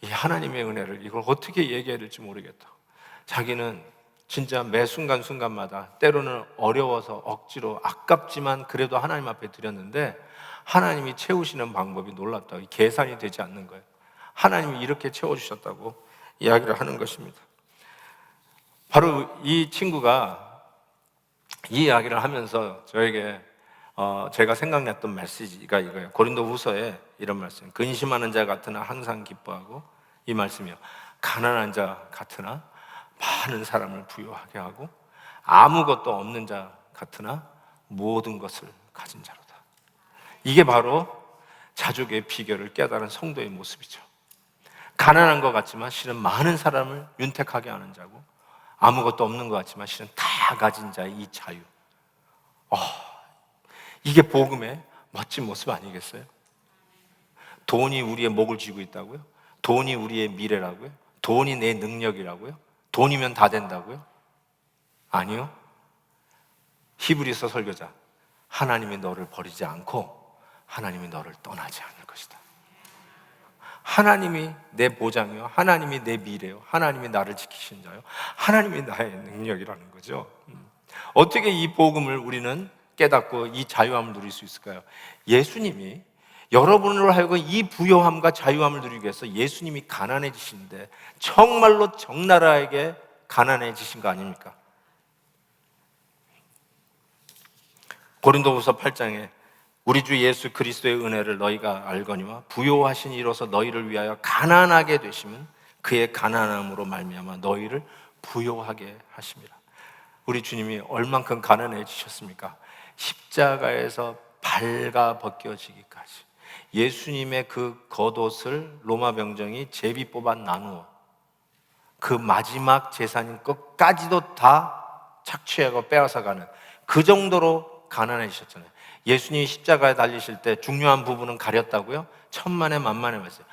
이 하나님의 은혜를 이걸 어떻게 얘기해야 될지 모르겠다. 자기는 진짜 매 순간순간마다 때로는 어려워서 억지로 아깝지만 그래도 하나님 앞에 드렸는데 하나님이 채우시는 방법이 놀랍다고, 계산이 되지 않는 거예요. 하나님이 이렇게 채워주셨다고 이야기를 하는 것입니다. 바로 이 친구가 이 이야기를 하면서 저에게 제가 생각났던 메시지가 이거예요. 고린도후서에 이런 말씀, 근심하는 자 같으나 항상 기뻐하고, 이 말씀이요, 가난한 자 같으나 많은 사람을 부유하게 하고, 아무것도 없는 자 같으나 모든 것을 가진 자로다. 이게 바로 자족의 비결을 깨달은 성도의 모습이죠. 가난한 것 같지만 실은 많은 사람을 윤택하게 하는 자고, 아무것도 없는 것 같지만 실은 다 가진 자의 이 자유. 이게 복음의 멋진 모습 아니겠어요? 돈이 우리의 목을 쥐고 있다고요? 돈이 우리의 미래라고요? 돈이 내 능력이라고요? 돈이면 다 된다고요? 아니요. 히브리서 설교자, 하나님이 너를 버리지 않고 하나님이 너를 떠나지 않을 것이다. 하나님이 내 보장이요, 하나님이 내 미래요, 하나님이 나를 지키신 자요, 하나님이 나의 능력이라는 거죠. 어떻게 이 복음을 우리는 깨닫고 이 자유함을 누릴 수 있을까요? 예수님이 여러분으로 하여금 이 부요함과 자유함을 누리기 위해서 예수님이 가난해지시는데 정말로 적나라하게 가난해지신 거 아닙니까? 고린도후서 8장에 우리 주 예수 그리스도의 은혜를 너희가 알거니와 부요하신 이로서 너희를 위하여 가난하게 되심은 그의 가난함으로 말미암아 너희를 부요하게 하심이라. 우리 주님이 얼만큼 가난해지셨습니까? 십자가에서 발가 벗겨지기까지 예수님의 그 겉옷을 로마 병정이 제비 뽑아 나누어 그 마지막 제사님 것까지도 다 착취하고 빼앗아가는 그 정도로 가난해지셨잖아요. 예수님이 십자가에 달리실 때 중요한 부분은 가렸다고요? 천만에 만만에 말했어요.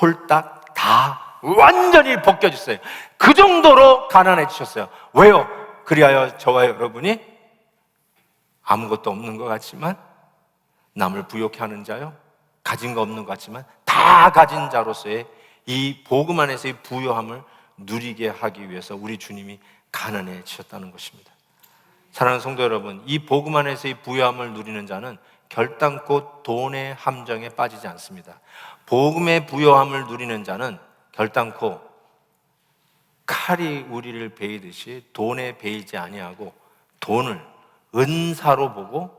홀딱 다 완전히 벗겨졌어요. 그 정도로 가난해지셨어요. 왜요? 그리하여 저와 여러분이 아무것도 없는 것 같지만 남을 부욕해 하는 자요, 가진 거 없는 것 같지만 다 가진 자로서의 이 복음 안에서의 부요함을 누리게 하기 위해서 우리 주님이 가난해지셨다는 것입니다. 사랑하는 성도 여러분, 이 복음 안에서의 부요함을 누리는 자는 결단코 돈의 함정에 빠지지 않습니다. 복음의 부요함을 누리는 자는 결단코 칼이 우리를 베이듯이 돈에 베이지 아니하고 돈을 은사로 보고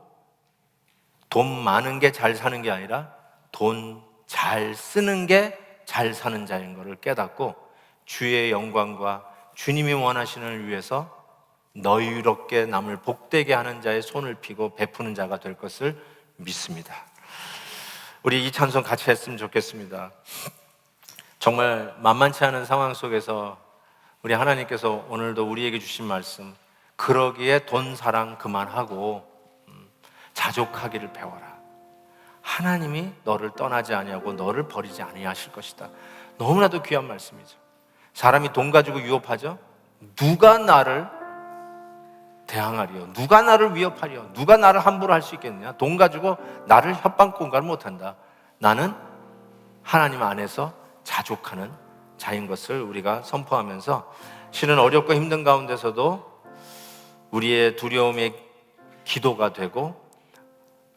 돈 많은 게 잘 사는 게 아니라 돈 잘 쓰는 게 잘 사는 자인 것을 깨닫고 주의 영광과 주님이 원하시는 일을 위해서 너희롭게 남을 복되게 하는 자의 손을 펴고 베푸는 자가 될 것을 믿습니다. 우리 이 찬송 같이 했으면 좋겠습니다. 정말 만만치 않은 상황 속에서 우리 하나님께서 오늘도 우리에게 주신 말씀, 그러기에 돈 사랑 그만하고 자족하기를 배워라. 하나님이 너를 떠나지 아니하고 너를 버리지 아니하실 것이다. 너무나도 귀한 말씀이죠. 사람이 돈 가지고 유업하죠? 누가 나를 대항하리요? 누가 나를 위협하리요? 누가 나를 함부로 할 수 있겠느냐? 돈 가지고 나를 협박 공갈을 못한다. 나는 하나님 안에서 자족하는 자인 것을 우리가 선포하면서 실은 어렵고 힘든 가운데서도 우리의 두려움의 기도가 되고,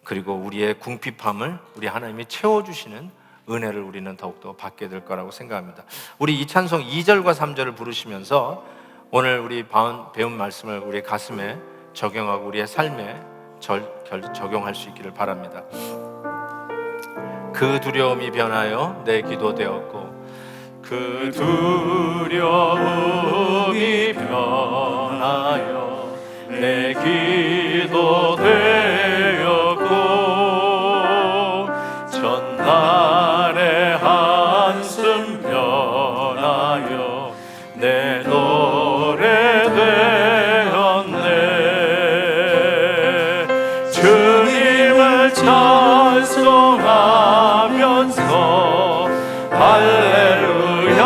그리고 우리의 궁핍함을 우리 하나님이 채워주시는 은혜를 우리는 더욱더 받게 될 거라고 생각합니다. 우리 이 찬송 2절과 3절을 부르시면서 오늘 우리 배운 말씀을 우리 가슴에 적용하고 우리의 삶에 적용할 수 있기를 바랍니다. 그 두려움이 변하여 내 기도 되었고, 그 두려움이 변하여 내 기도 되었고, 전날의 한숨 변하여 내 노래 되었네. 주님을 찬송하면서 할렐루야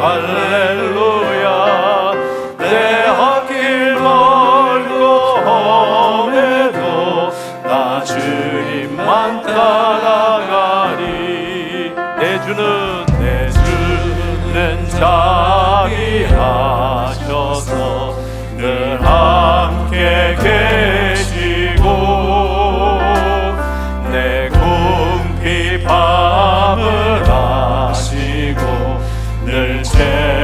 할렐루야. 내 앞길 멀고 험해도 나 주님만 따라가리. 내 주는 자비하셔서 늘 함께 계시고, 채